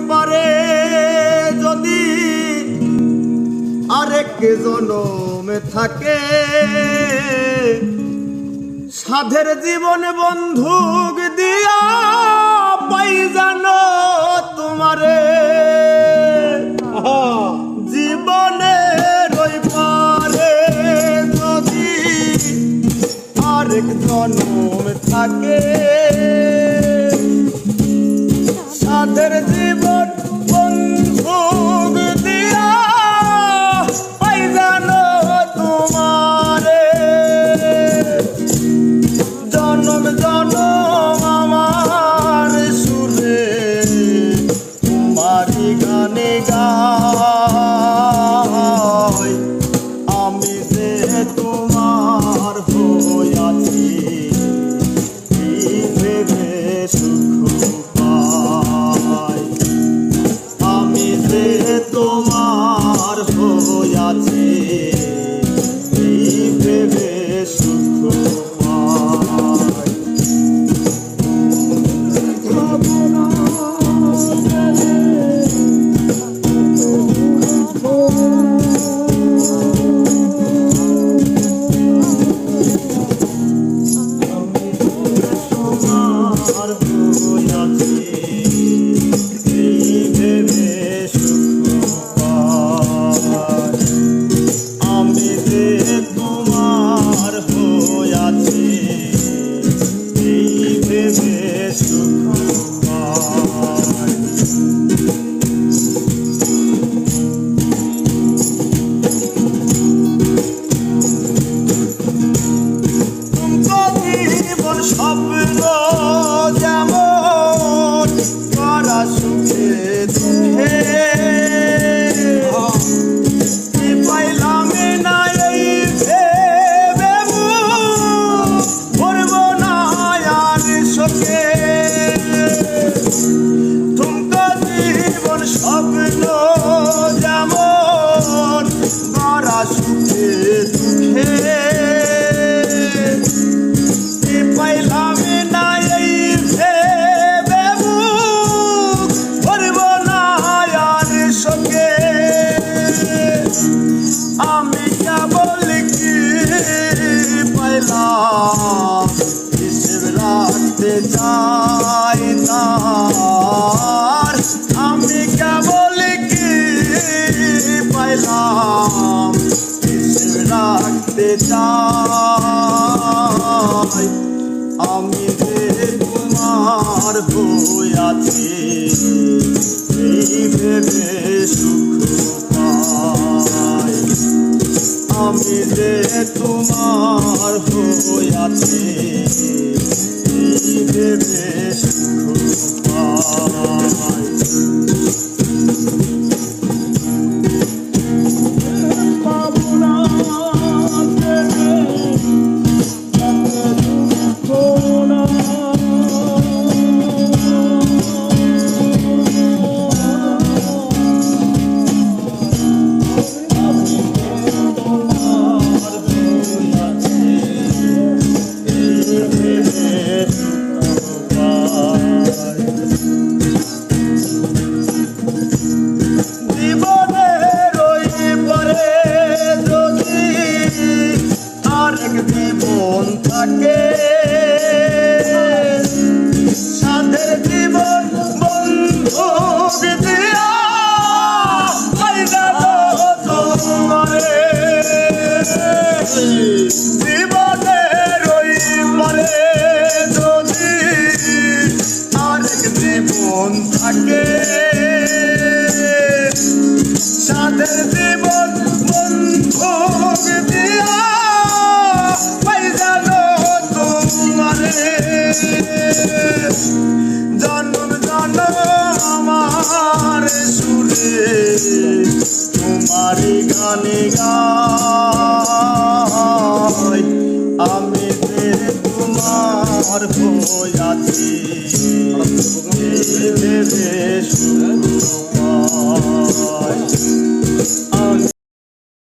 পারে যদি আরেক জনমে থাকে, সাধের জীবন বন্ধুক দিয়া পাই জানো তোমারে। জীবনের ওই পারে যদি আরেক জনম থাকে, সাধের জীবন বন্ধুক দিয়া পাই জানো তোমারে। জনম জনম আমার সুরে তোমারি গানে গাই, আমি যে তোমার হইয়াছি এই ভেবে সুখ পাই। আমি যে তোমার হইয়াছি এই ভেবে সুখ পাই। স্বপ্ন যেমন করা সুখে দুঃখে পাইলাম না এই ভেবে ভরব না আর শোকে। তুমকো জীবন স্বপ্ন যেমন করা সুখে দুঃখে পাইলাম না এই ভেবে ভরব না আর শোকে। আমি কেবল কি পাইলাম হিসেব রাখতে চাই তার। আমি কেবল কি পাইলাম হিসেব রাখতে চাই। আমি যে তোমার হইয়াছি এই ভেবে সুখ পাই। আমি যে তোমার হইয়াছি এই ভেবে সুখ পাই। জীবন থাকে সাধের জীবন বন্ধু দিয়া পাই যাবো তোমারে। জীবনের ওই পারে যদি আরেক জীবন থাকে, সাধের জীবন বন্ধু দিয়া জনম জনম আমার সুরে তোমারি গানে গাই। আমি যে তোমার হইয়াছি এই ভেবে সুখ